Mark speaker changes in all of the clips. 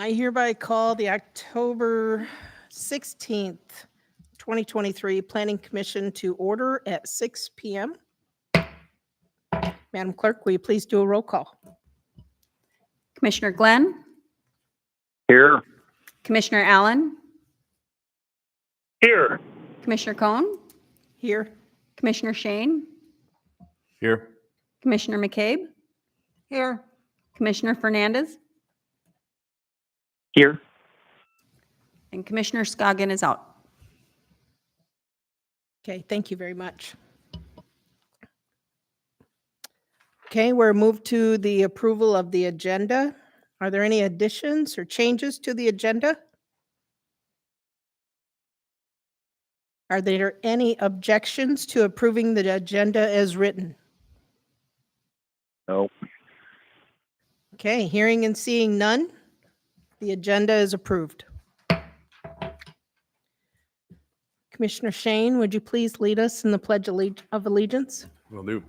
Speaker 1: I hereby call the October 16th, 2023 Planning Commission to order at 6 p.m. Madam Clerk, will you please do a roll call?
Speaker 2: Commissioner Glenn,
Speaker 3: Here.
Speaker 2: Commissioner Allen,
Speaker 3: Here.
Speaker 2: Commissioner Cohn,
Speaker 1: Here.
Speaker 2: Commissioner Shane,
Speaker 4: Here.
Speaker 2: Commissioner McCabe,
Speaker 1: Here.
Speaker 2: Commissioner Fernandez,
Speaker 3: Here.
Speaker 2: and Commissioner Scoggin is out.
Speaker 1: Okay, thank you very much. Okay, we're moved to the approval of the agenda. Are there any additions or changes to the agenda? Are there any objections to approving the agenda as written?
Speaker 3: No.
Speaker 1: Okay, hearing and seeing none, the agenda is approved. Commissioner Shane, would you please lead us in the Pledge of Allegiance?
Speaker 4: Will do.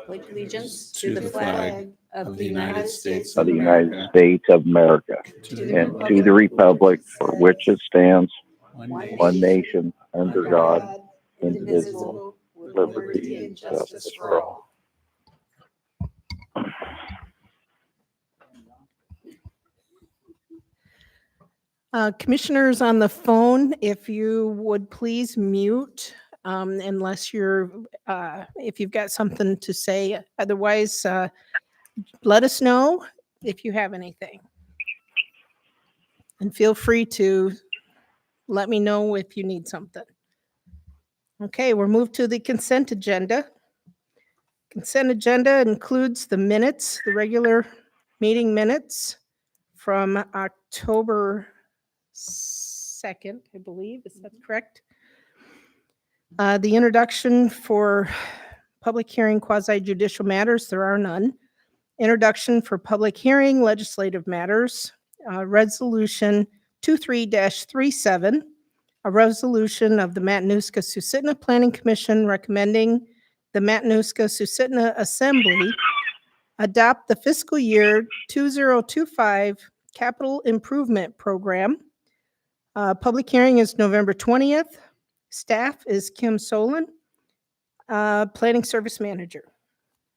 Speaker 2: Pledge allegiance
Speaker 4: To the flag of the United States
Speaker 3: Of the United States of America, and to the republic for which it stands, one nation, under God, indivisible, with liberty and justice for all.
Speaker 1: Commissioners on the phone, if you would please mute unless if you've got something to say. Otherwise, let us know if you have anything. And feel free to let me know if you need something. Okay, we're moved to the consent agenda. Consent agenda includes the minutes, the regular meeting minutes from October 2nd, I believe. Is that correct? The introduction for public hearing quasi-judicial matters, there are none. Introduction for public hearing legislative matters, resolution 23-37, a resolution of the Matanuska-Susitna Planning Commission recommending the Matanuska-Susitna Assembly adopt the fiscal year 2025 capital improvement program. Public hearing is November 20th. Staff is Kim Solon, Planning Service Manager.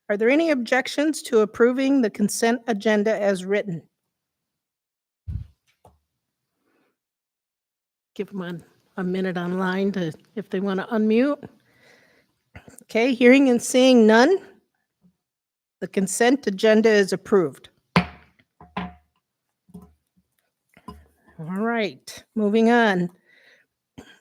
Speaker 1: Are there any objections to approving the consent agenda as written? Give them a minute online if they want to unmute. Okay, hearing and seeing none, the consent agenda is approved. All right, moving on.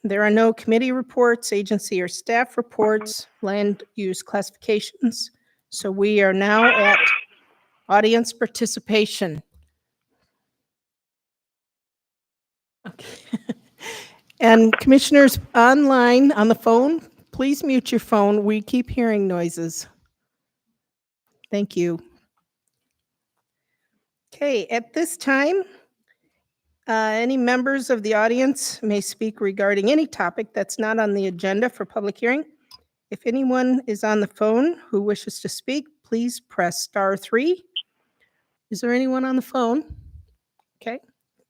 Speaker 1: There are no committee reports, agency or staff reports, land use classifications. So we are now at audience participation. Okay. And commissioners online on the phone, please mute your phone. We keep hearing noises. Thank you. Okay, at this time, any members of the audience may speak regarding any topic that's not on the agenda for public hearing. If anyone is on the phone who wishes to speak, please press *3. Is there anyone on the phone? Okay.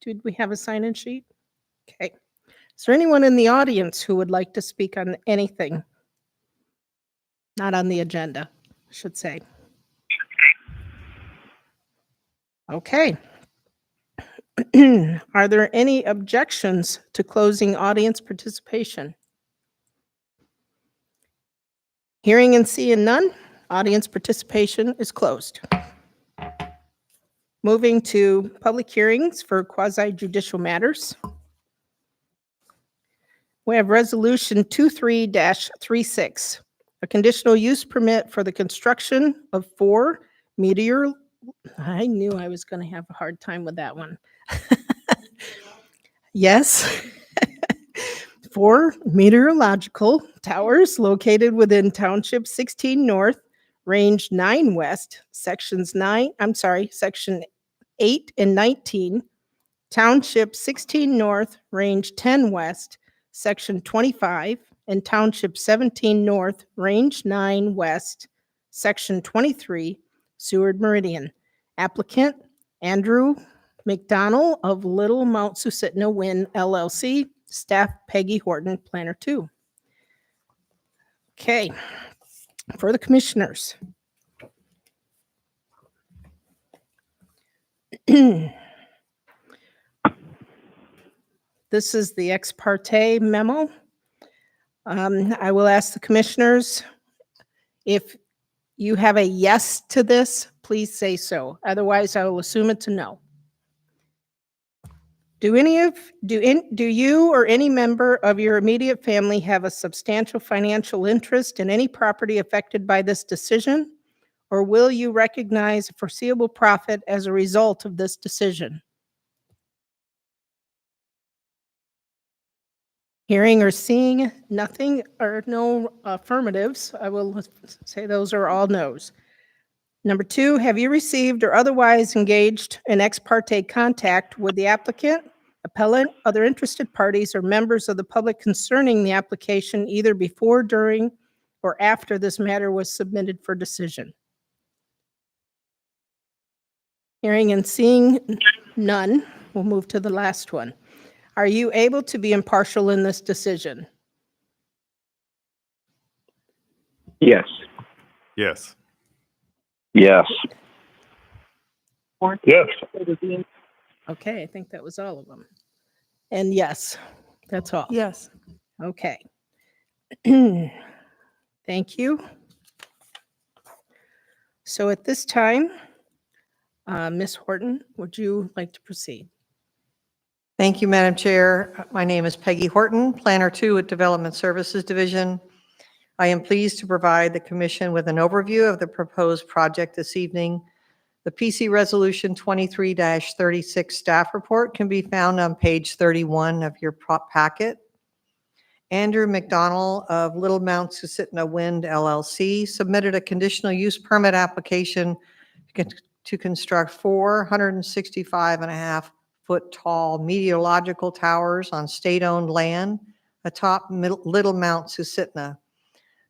Speaker 1: Did we have a sign-in sheet? Okay. Is there anyone in the audience who would like to speak on anything not on the agenda, I should say? Okay. Are there any objections to closing audience participation? Hearing and seeing none, audience participation is closed. Moving to public hearings for quasi-judicial matters. We have resolution 23-36, a conditional use permit for the construction of 4 meteor. I knew I was going to have a hard time with that one. Yes. 4 meteorological towers located within Township 16 North, Range 9 West, Section 8 and 19, Township 16 North, Range 10 West, Section 25, and Township 17 North, Range 9 West, Section 23, Seward Meridian. Applicant, Andrew McDonald of Little Mount Susitna Wind LLC, staff Peggy Horton, Planner 2. Okay, for the commissioners. This is the ex parte memo. I will ask the commissioners, if you have a yes to this, please say so. Otherwise, I will assume it's a no. Do you or any member of your immediate family have a substantial financial interest in any property affected by this decision? Or will you recognize a foreseeable profit as a result of this decision? Hearing or seeing nothing or no affirmatives, I will say those are all no's. Number 2, have you received or otherwise engaged in ex parte contact with the applicant, appellant, other interested parties, or members of the public concerning the application either before, during, or after this matter was submitted for decision? Hearing and seeing none, we'll move to the last one. Are you able to be impartial in this decision?
Speaker 3: Yes.
Speaker 4: Yes.
Speaker 3: Yes. Yes.
Speaker 1: Okay, I think that was all of them. And yes, that's all.
Speaker 5: Yes.
Speaker 1: Okay. Thank you. So at this time, Ms. Horton, would you like to proceed?
Speaker 5: Thank you, Madam Chair. My name is Peggy Horton, Planner 2 at Development Services Division. I am pleased to provide the Commission with an overview of the proposed project this evening. The PC Resolution 23-36 staff report can be found on page 31 of your packet. Andrew McDonald of Little Mount Susitna Wind LLC submitted a conditional use permit application to construct 4 165.5-foot tall meteorological towers on state-owned land atop Little Mount Susitna.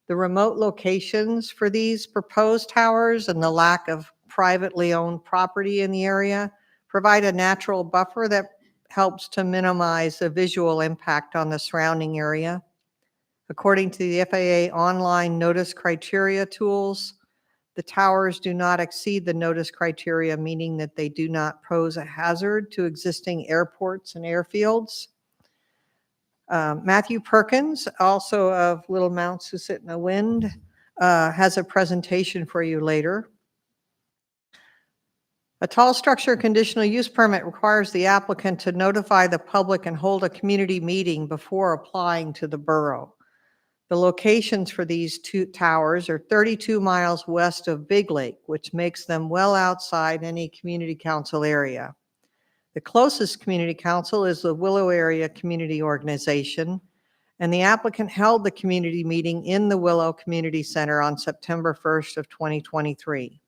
Speaker 5: The remote locations for these proposed towers and the lack of privately owned property in the area provide a natural buffer that helps to minimize the visual impact on the surrounding area. According to the FAA online notice criteria tools, the towers do not exceed the notice criteria, meaning that they do not pose a hazard to existing airports and airfields. Matthew Perkins, also of Little Mount Susitna Wind, has a presentation for you later. A tall structure conditional use permit requires the applicant to notify the public and hold a community meeting before applying to the borough. The locations for these 2 towers are 32 miles west of Big Lake, which makes them well outside any community council area. The closest community council is the Willow Area Community Organization, and the applicant held the community meeting in the Willow Community Center on September 1st of 2023.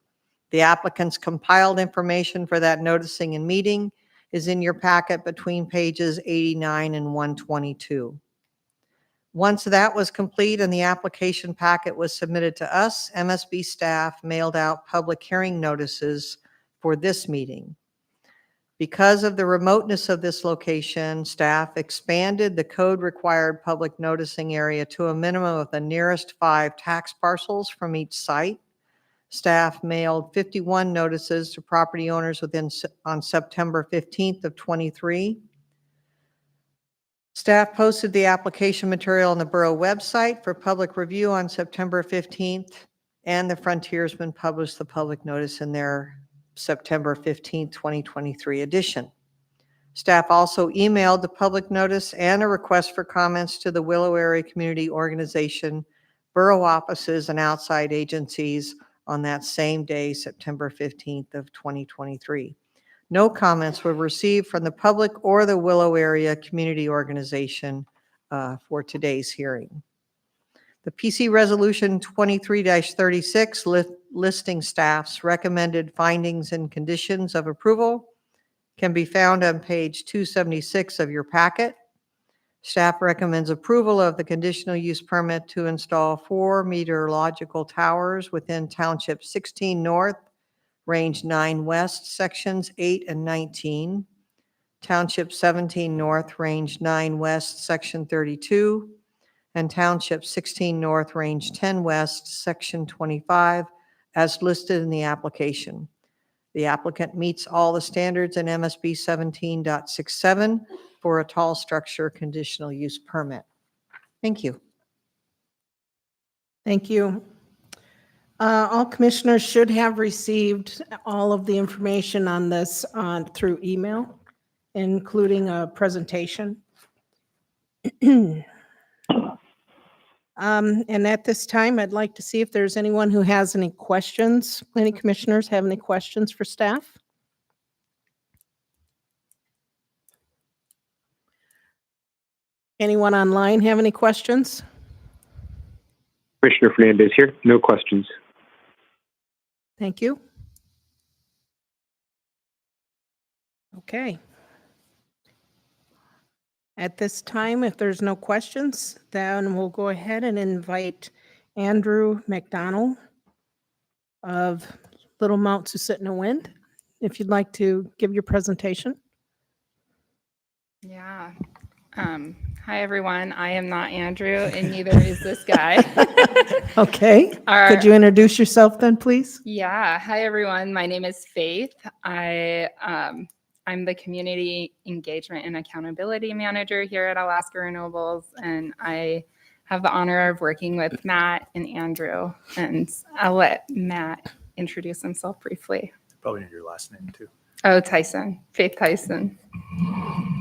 Speaker 5: The applicant's compiled information for that noticing and meeting is in your packet between pages 89 and 122. Once that was complete and the application packet was submitted to us, MSB staff mailed out public hearing notices for this meeting. Because of the remoteness of this location, staff expanded the code-required public noticing area to a minimum of the nearest 5 tax parcels from each site. Staff mailed 51 notices to property owners on September 15th of 23. Staff posted the application material on the borough website for public review on September 15th, and the Frontiersman published the public notice in their September 15th, 2023 edition. Staff also emailed the public notice and a request for comments to the Willow Area Community Organization, borough offices, and outside agencies on that same day, September 15th of 2023. No comments were received from the public or the Willow Area Community Organization for today's hearing. The PC Resolution 23-36 listing staff's recommended findings and conditions of approval can be found on page 276 of your packet. Staff recommends approval of the conditional use permit to install 4 meteorological towers within Township 16 North, Range 9 West, Sections 8 and 19, Township 17 North, Range 9 West, Section 32, and Township 16 North, Range 10 West, Section 25, as listed in the application. The applicant meets all the standards in MSB 17.67 for a tall structure conditional use permit. Thank you.
Speaker 1: Thank you. All commissioners should have received all of the information on this through email, including a presentation. And at this time, I'd like to see if there's anyone who has any questions. Any commissioners have any questions for staff? Anyone online have any questions?
Speaker 6: Commissioner Fernandez here. No questions.
Speaker 1: Thank you. Okay. At this time, if there's no questions, then we'll go ahead and invite Andrew McDonald of Little Mount Susitna Wind, if you'd like to give your presentation.
Speaker 7: Yeah. Hi, everyone. I am not Andrew, and neither is this guy.
Speaker 1: Okay. Could you introduce yourself then, please?
Speaker 7: Yeah. Hi, everyone. My name is Faith. I'm the Community Engagement and Accountability Manager here at Alaska Renewables, and I have the honor of working with Matt and Andrew. And I'll let Matt introduce himself briefly.
Speaker 8: Probably need your last name too.
Speaker 7: Oh, Tyson. Faith Tyson.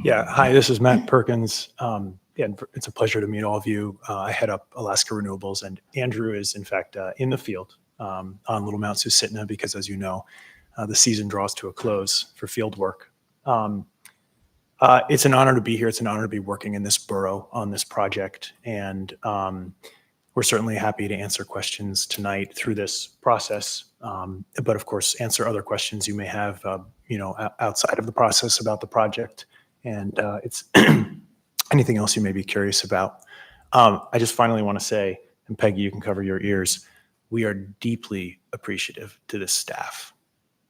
Speaker 8: Yeah. Hi, this is Matt Perkins. And it's a pleasure to meet all of you. I head up Alaska Renewables, and Andrew is in fact in the field on Little Mount Susitna because, as you know, the season draws to a close for field work. It's an honor to be here. It's an honor to be working in this borough on this project. And we're certainly happy to answer questions tonight through this process. But of course, answer other questions you may have, outside of the process about the project. And it's anything else you may be curious about. I just finally want to say, and Peggy, you can cover your ears, we are deeply appreciative to this staff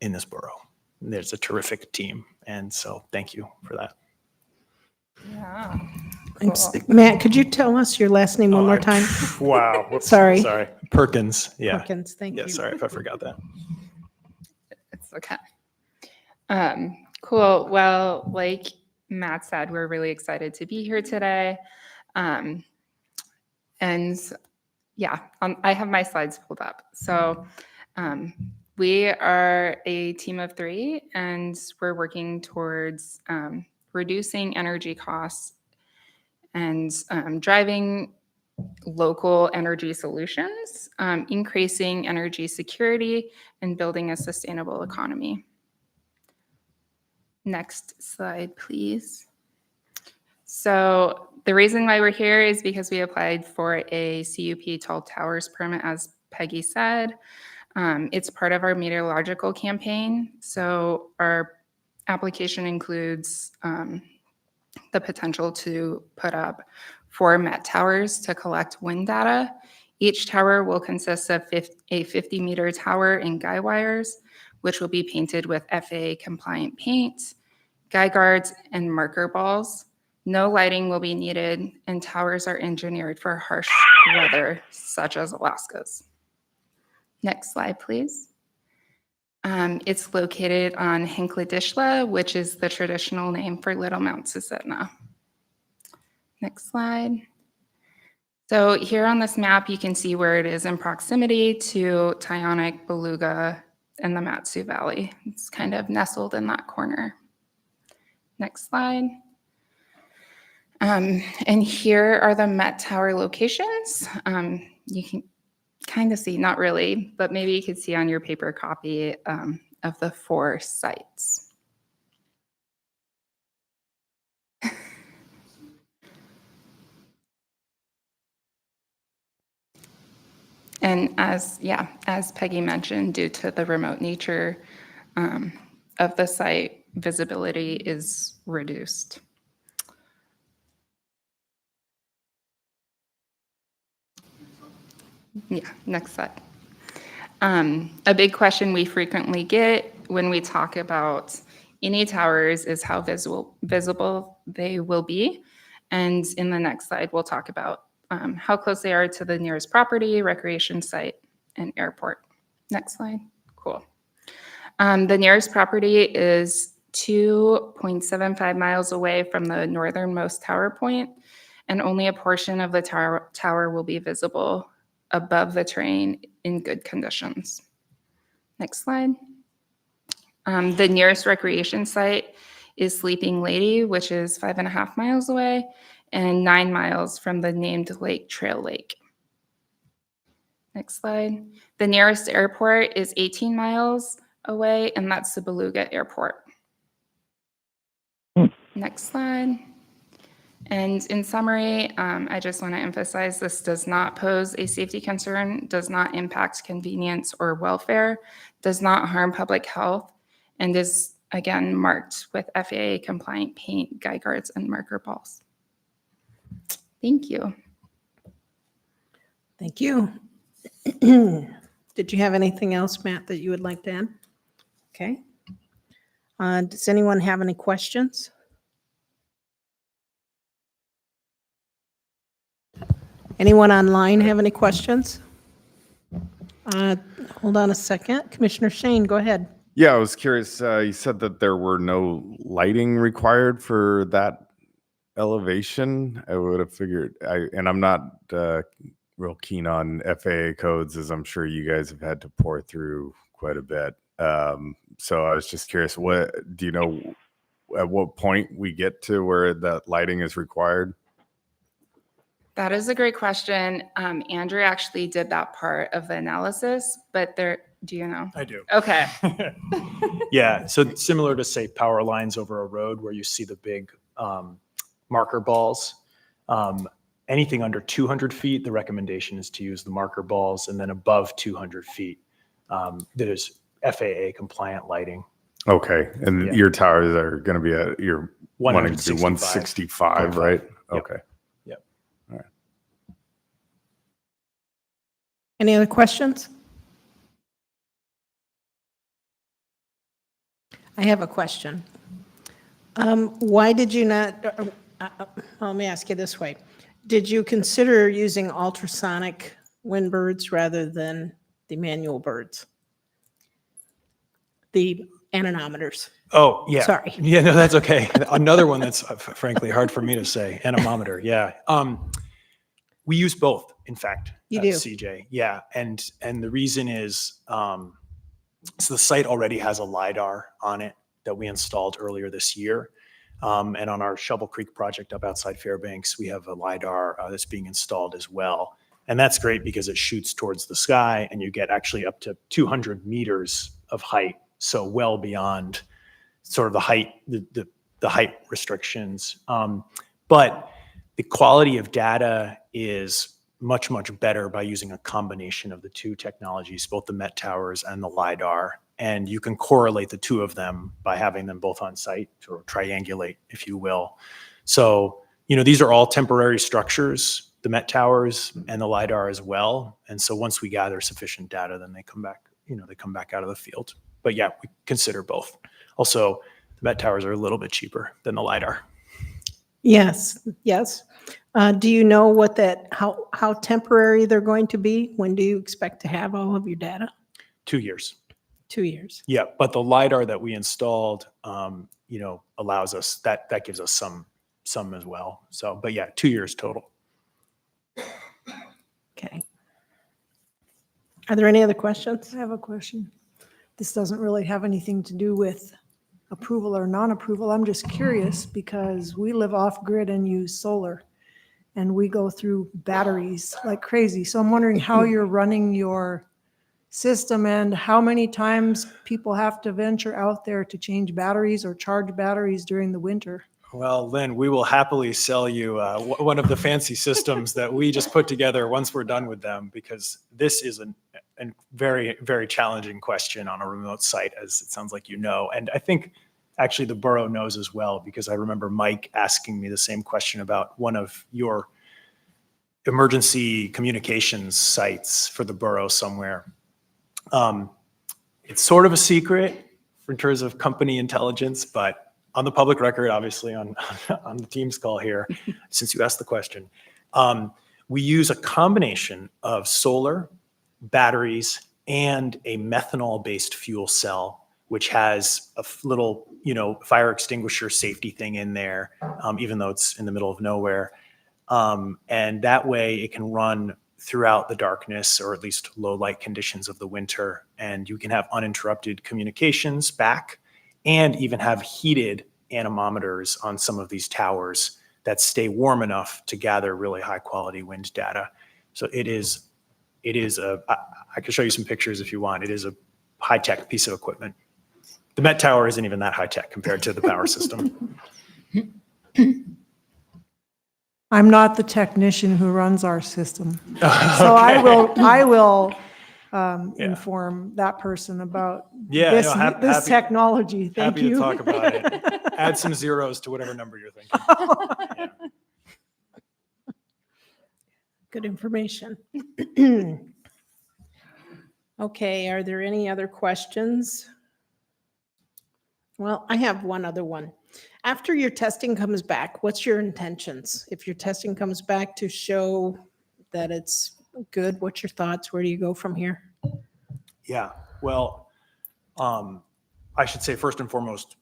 Speaker 8: in this borough. There's a terrific team. And so thank you for that.
Speaker 7: Yeah.
Speaker 1: Thanks.
Speaker 7: Cool.
Speaker 1: Matt, could you tell us your last name one more time?
Speaker 8: Wow. Whoops.
Speaker 1: Sorry.
Speaker 8: Sorry. Perkins. Yeah.
Speaker 1: Perkins, thank
Speaker 8: Yeah.
Speaker 1: you.
Speaker 8: Sorry if I forgot that.
Speaker 7: It's okay. Cool. Well, like Matt said, we're really excited to be here today. And yeah, I have my slides pulled up. So we are a team of 3, and we're working towards reducing energy costs and driving local energy solutions, increasing energy security, and building a sustainable economy. Next slide, please. So the reason why we're here is because we applied for a CUP Tall Towers permit, as Peggy said. It's part of our meteorological campaign. So our application includes the potential to put up 4 Met towers to collect wind data. Each tower will consist of a 50-meter tower and guy wires, which will be painted with FAA compliant paint, guy guards, and marker balls. No lighting will be needed, and towers are engineered for harsh weather, such as Alaska's. Next slide, please. It's located on Hinkledishla, which is the traditional name for Little Mount Susitna. Next slide. So here on this map, you can see where it is in proximity to Tyonek, Beluga, and the Mat-Su Valley. It's kind of nestled in that corner. Next slide. And here are the Met Tower locations. You can kind of see, not really, but maybe you could see on your paper copy of the 4 sites. And as Peggy mentioned, due to the remote nature of the site, visibility is reduced. Yeah, next slide. A big question we frequently get when we talk about any towers is how visible they will be. And in the next slide, we'll talk about how close they are to the nearest property, recreation site, and airport. Next slide. Cool. The nearest property is 2.75 miles away from the northernmost tower point, and only a portion of the tower will be visible above the terrain in good conditions. Next slide. The nearest recreation site is Sleeping Lady, which is 5.5 miles away, and 9 miles from the named lake, Trail Lake. Next slide. The nearest airport is 18 miles away, and that's the Beluga Airport. Next slide. And in summary, I just want to emphasize this does not pose a safety concern, does not impact convenience or welfare, does not harm public health, and is, again, marked with FAA compliant paint, guide guards, and marker balls. Thank you.
Speaker 1: Thank you. Did you have anything else, Matt, that you would like to add? Okay. Does anyone have any questions? Anyone online have any questions? Hold on a second. Commissioner Shane, go ahead.
Speaker 6: Yeah, I was curious. You said that there were no lighting required for that elevation. I would have figured, and I'm not real keen on FAA codes, as I'm sure you guys have had to pour through quite a bit. So I was just curious, what do you know at what point we get to where that lighting is required?
Speaker 7: That is a great question. Andrew actually did that part of the analysis, but do you know?
Speaker 8: I do.
Speaker 7: Okay.
Speaker 8: Yeah, so similar to, say, power lines over a road where you see the big marker balls. Anything under 200 feet, the recommendation is to use the marker balls, and then above 200 feet, there's FAA compliant lighting.
Speaker 6: Okay, and
Speaker 8: Yeah.
Speaker 6: your towers are going to be you're wanting to do
Speaker 8: 165,
Speaker 6: 165, right?
Speaker 8: Yep.
Speaker 6: Okay.
Speaker 8: Yep.
Speaker 6: All right.
Speaker 1: Any other questions? I have a question. Why did you not, let me ask you this way. Did you consider using ultrasonic wind birds rather than the manual birds? The anemometers.
Speaker 8: Oh, yeah.
Speaker 1: Sorry.
Speaker 8: Yeah, no, that's okay. Another one that's frankly hard for me to say, anemometer. Yeah. We use both, in fact.
Speaker 1: You
Speaker 8: at
Speaker 1: do?
Speaker 8: CJ. Yeah. And the reason is, so the site already has a LiDAR on it that we installed earlier this year. And on our Shovel Creek project up outside Fairbanks, we have a LiDAR that's being installed as well. And that's great because it shoots towards the sky and you get actually up to 200 meters of height. So well beyond sort of the height, the height restrictions. But the quality of data is much, much better by using a combination of the two technologies, both the Met towers and the LiDAR. And you can correlate the two of them by having them both on site, or triangulate, if you will. So, these are all temporary structures, the Met towers and the LiDAR as well. And so once we gather sufficient data, then they come back, they come back out of the field. But yeah, we consider both. Also, the Met towers are a little bit cheaper than the LiDAR.
Speaker 1: Yes, yes. Do you know how temporary they're going to be? When do you expect to have all of your data?
Speaker 8: 2 years.
Speaker 1: 2 years.
Speaker 8: Yeah, but the LiDAR that we installed, allows us, that gives us some as well. So, but yeah, 2 years total.
Speaker 1: Okay. Are there any other questions?
Speaker 9: I have a question. This doesn't really have anything to do with approval or non-approval. I'm just curious because we live off grid and use solar and we go through batteries like crazy. So I'm wondering how you're running your system and how many times people have to venture out there to change batteries or charge batteries during the winter.
Speaker 8: Well, Lynn, we will happily sell you one of the fancy systems that we just put together once we're done with them, because this is a very, very challenging question on a remote site, as it sounds like you know. And I think actually the borough knows as well, because I remember Mike asking me the same question about one of your emergency communications sites for the borough somewhere. It's sort of a secret in terms of company intelligence, but on the public record, obviously on the Teams call here, since you asked the question, we use a combination of solar, batteries, and a methanol-based fuel cell, which has a little, fire extinguisher safety thing in there, even though it's in the middle of nowhere. And that way it can run throughout the darkness, or at least low light conditions of the winter, and you can have uninterrupted communications back, and even have heated anemometers on some of these towers that stay warm enough to gather really high quality wind data. So I can show you some pictures if you want. It is a high-tech piece of equipment. The Met Tower isn't even that high-tech compared to the power system.
Speaker 9: I'm not the technician who runs our system. So I will inform that person about
Speaker 8: Yeah,
Speaker 9: this,
Speaker 8: no,
Speaker 9: this technology. Thank
Speaker 8: happy
Speaker 9: you.
Speaker 8: to talk about it. Add some zeros to whatever number you're thinking. Yeah.
Speaker 1: Good information. Okay, are there any other questions? Well, I have one other one. After your testing comes back, what's your intentions? If your testing comes back to show that it's good, what's your thoughts? Where do you go from here?
Speaker 8: Yeah, well, I should say first and foremost,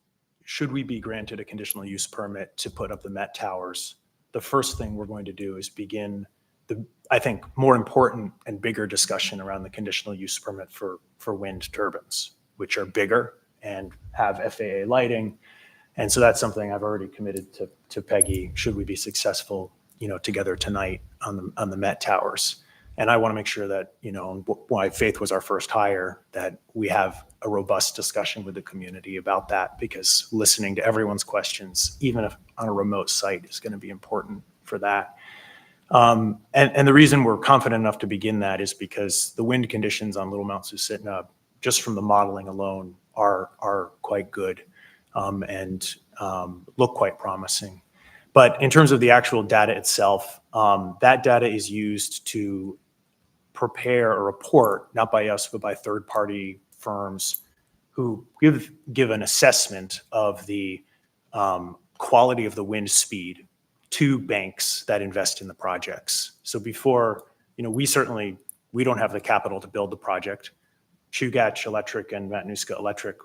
Speaker 8: should we be granted a conditional use permit to put up the Met Towers, the first thing we're going to do is begin the, I think, more important and bigger discussion around the conditional use permit for wind turbines, which are bigger and have FAA lighting. And so that's something I've already committed to Peggy, should we be successful, together tonight on the Met Towers. And I want to make sure that, why Faith was our first hire, that we have a robust discussion with the community about that, because listening to everyone's questions, even if on a remote site, is going to be important for that. And the reason we're confident enough to begin that is because the wind conditions on Little Mount Susitna, just from the modeling alone, are quite good and look quite promising. But in terms of the actual data itself, that data is used to prepare a report, not by us, but by third-party firms who give an assessment of the quality of the wind speed to banks that invest in the projects. So before, we don't have the capital to build the project. Chugach Electric and Matanuska Electric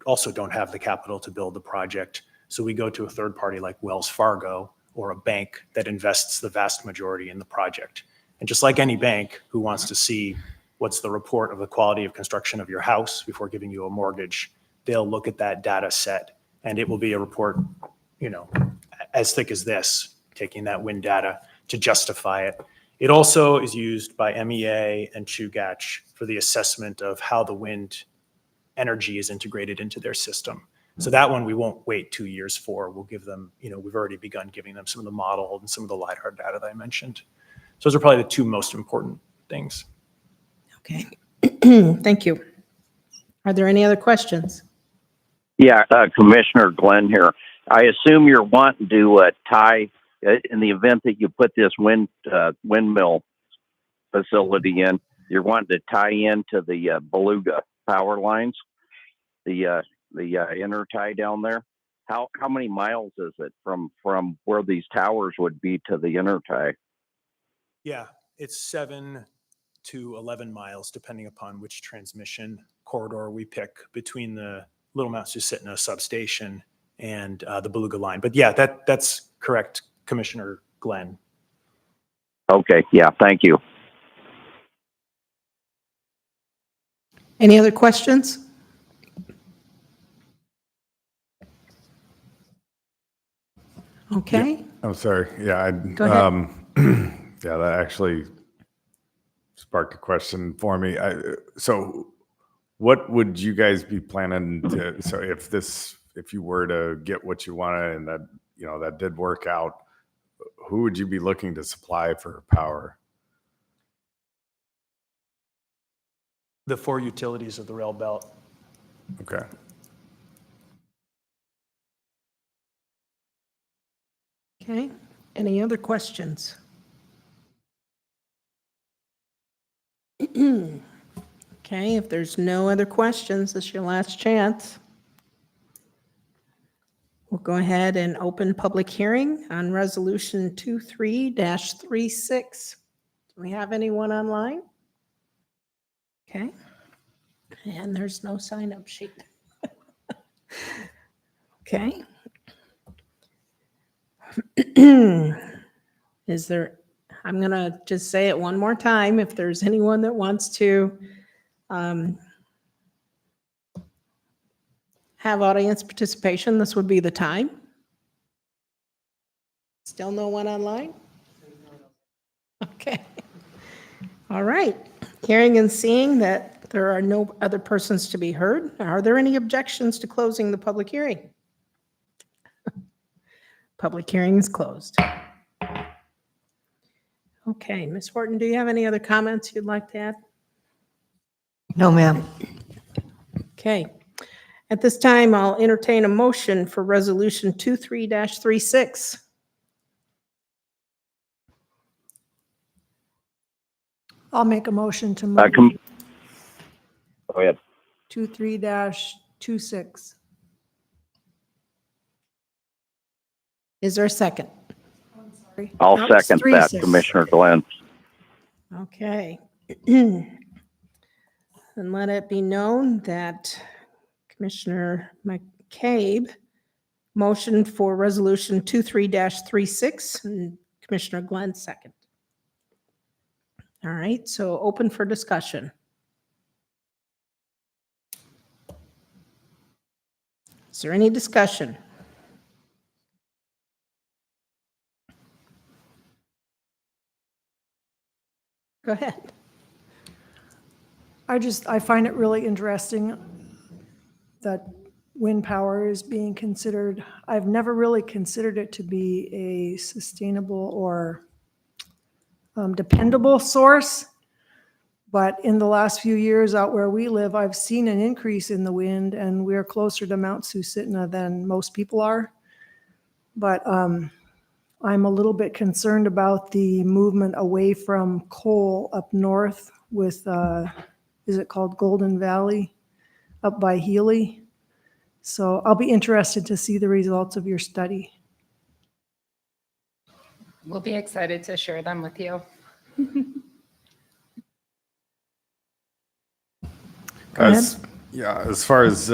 Speaker 8: also don't have the capital to build the project. So we go to a third party like Wells Fargo or a bank that invests the vast majority in the project. And just like any bank who wants to see what's the report of the quality of construction of your house before giving you a mortgage, they'll look at that data set, and it will be a report, as thick as this, taking that wind data to justify it. It also is used by MEA and Chugach for the assessment of how the wind energy is integrated into their system. So that one we won't wait 2 years for. We'll give them, we've already begun giving them some of the model and some of the LiDAR data that I mentioned. So those are probably the two most important things.
Speaker 1: Okay, thank you. Are there any other questions?
Speaker 3: Yeah, Commissioner Glenn here. I assume you're wanting to tie, in the event that you put this windmill facility in, you're wanting to tie into the Beluga power lines, the intertie down there. How many miles is it from where these towers would be to the intertie?
Speaker 8: Yeah, it's 7 to 11 miles, depending upon which transmission corridor we pick between the Little Mount Susitna substation and the Beluga line. But yeah, that's correct, Commissioner Glenn.
Speaker 3: Okay, yeah, thank you.
Speaker 1: Any other questions? Okay,
Speaker 6: I'm sorry. Yeah,
Speaker 1: Go ahead.
Speaker 6: Yeah, that actually sparked a question for me. So what would you guys be planning to, so if you were to get what you wanted and that, that did work out, who would you be looking to supply for power?
Speaker 8: The 4 utilities of the rail belt.
Speaker 6: Okay.
Speaker 1: Okay, any other questions? Okay, if there's no other questions, this is your last chance. We'll go ahead and open public hearing on Resolution 23-36. Do we have anyone online? Okay. And there's no sign-up sheet. Okay. Is there, I'm going to just say it one more time. If there's anyone that wants to have audience participation, this would be the time. Still no one online? Okay. All right. Hearing and seeing that there are no other persons to be heard, are there any objections to closing the public hearing? Public hearing is closed. Okay, Ms. Horton, do you have any other comments you'd like to add?
Speaker 5: No, ma'am.
Speaker 1: Okay. At this time, I'll entertain a motion for Resolution 23-36.
Speaker 9: I'll make a motion to
Speaker 3: Go
Speaker 9: move
Speaker 3: ahead.
Speaker 9: 23-26.
Speaker 1: Is there a second?
Speaker 9: Sorry.
Speaker 3: I'll
Speaker 9: That was
Speaker 3: second that,
Speaker 9: 36.
Speaker 3: Commissioner Glenn.
Speaker 1: Okay. And let it be known that Commissioner McCabe motioned for Resolution 23-36 and Commissioner Glenn second. All right, so open for discussion. Is there any discussion? Go ahead.
Speaker 9: I find it really interesting that wind power is being considered. I've never really considered it to be a sustainable or dependable source. But in the last few years out where we live, I've seen an increase in the wind, and we're closer to Mount Susitna than most people are. But I'm a little bit concerned about the movement away from coal up north with, is it called Golden Valley, up by Healy? So I'll be interested to see the results of your study.
Speaker 7: We'll be excited to share them with you.
Speaker 9: Go ahead.
Speaker 6: As far as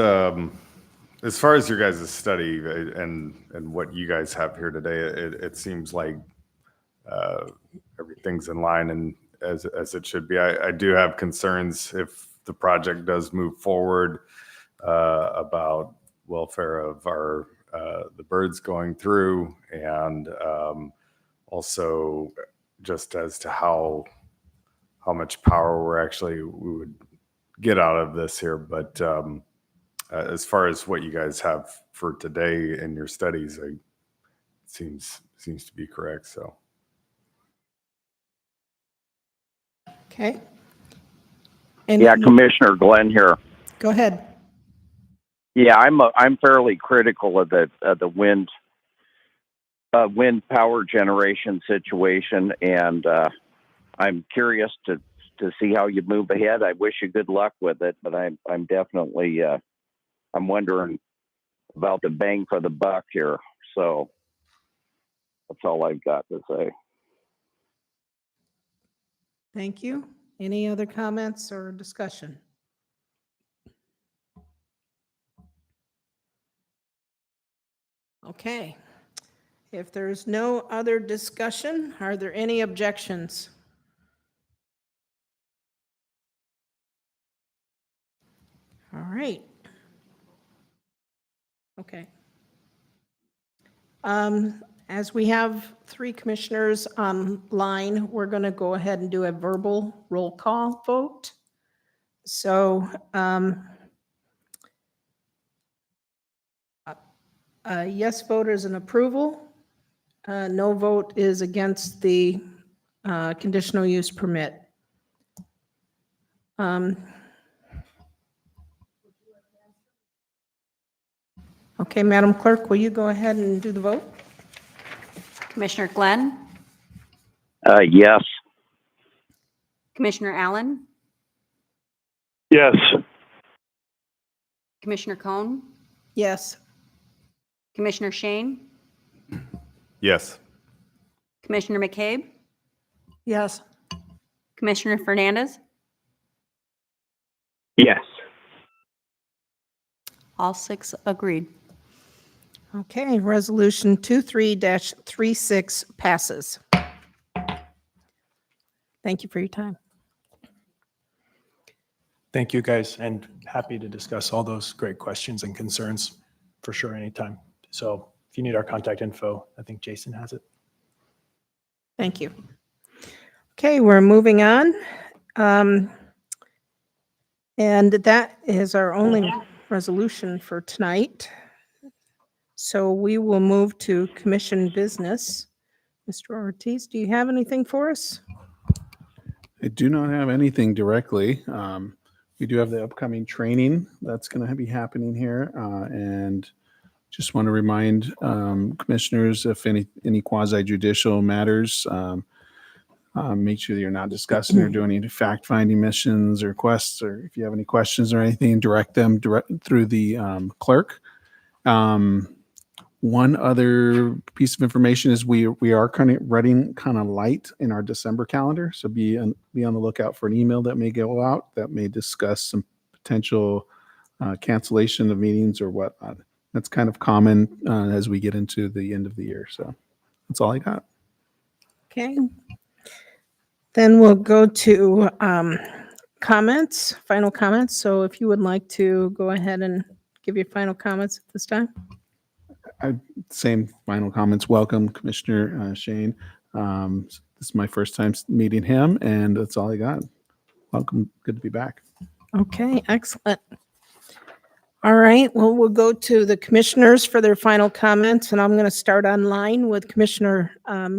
Speaker 6: your guys' study and what you guys have here today, it seems like everything's in line and as it should be. I do have concerns if the project does move forward about welfare of our the birds going through, and also just as to how much power we would get out of this here. But as far as what you guys have for today in your studies, it seems to be correct. So.
Speaker 1: Okay.
Speaker 3: Yeah, Commissioner Glenn here.
Speaker 1: Go ahead.
Speaker 3: Yeah, I'm fairly critical of the wind power generation situation, and I'm curious to see how you move ahead. I wish you good luck with it, but I'm definitely I'm wondering about the bang for the buck here. So that's all I've got to say.
Speaker 1: Thank you. Any other comments or discussion? Okay. If there's no other discussion, are there any objections? All right. Okay. As we have 3 commissioners online, we're going to go ahead and do a verbal roll call vote. So a yes vote is an approval. No vote is against the conditional use permit. Okay, Madam Clerk, will you go ahead and do the vote?
Speaker 2: Commissioner Glenn,
Speaker 3: Yes.
Speaker 2: Commissioner Allen,
Speaker 10: Yes.
Speaker 2: Commissioner Cohn,
Speaker 1: Yes.
Speaker 2: Commissioner Shane,
Speaker 6: Yes.
Speaker 2: Commissioner McCabe,
Speaker 9: Yes.
Speaker 2: Commissioner Fernandez,
Speaker 10: Yes.
Speaker 2: all 6 agreed.
Speaker 1: Okay, resolution 23-36 passes. Thank you for your time.
Speaker 8: Thank you, guys, and happy to discuss all those great questions and concerns for sure anytime. So if you need our contact info, I think Jason has it.
Speaker 1: Thank you. Okay, we're moving on. And that is our only resolution for tonight. So we will move to commission business. Mr. Ortiz, do you have anything for us?
Speaker 4: I do not have anything directly. We do have the upcoming training that's going to be happening here. And just want to remind commissioners if any quasi judicial matters, make sure that you're not discussing or doing any fact-finding missions or requests, or if you have any questions or anything, direct them through the clerk. One other piece of information is we are kind of running kind of light in our December calendar, so be on the lookout for an email that may go out that may discuss some potential cancellation of meetings or whatnot. That's kind of common as we get into the end of the year. So that's all I got.
Speaker 1: Okay. Then we'll go to comments, final comments. So if you would like to go ahead and give your final comments at this time.
Speaker 4: Same final comments. Welcome, Commissioner Shane. This is my first time meeting him, and that's all I got. Welcome. Good to be back.
Speaker 1: Okay, excellent. All right, well, we'll go to the commissioners for their final comments, and I'm going to start online with Commissioner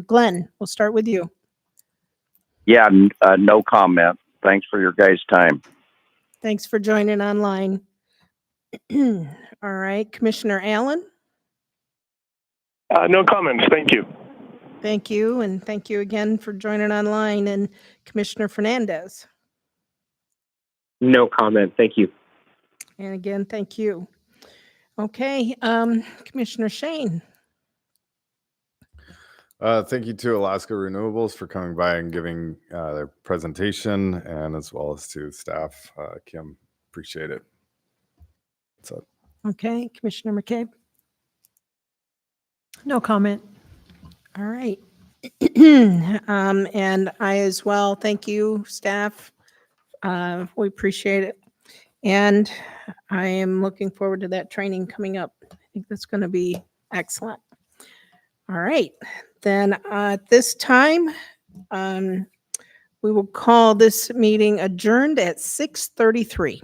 Speaker 1: Glenn. We'll start with you.
Speaker 3: Yeah, no comment. Thanks for your guys' time.
Speaker 1: Thanks for joining online. All right, Commissioner Allen.
Speaker 10: No comments. Thank you.
Speaker 1: Thank you, and thank you again for joining online. And Commissioner Fernandez.
Speaker 10: No comment. Thank you.
Speaker 1: And again, thank you. Okay, Commissioner Shane.
Speaker 6: Thank you to Alaska Renewables for coming by and giving their presentation, and as well as to staff. Kim, appreciate it. That's it.
Speaker 1: Okay, Commissioner McCabe.
Speaker 9: No comment.
Speaker 1: All right. And I as well, thank you, staff. We appreciate it. And I am looking forward to that training coming up. I think that's going to be excellent. All right. Then at this time, we will call this meeting adjourned at 6:33.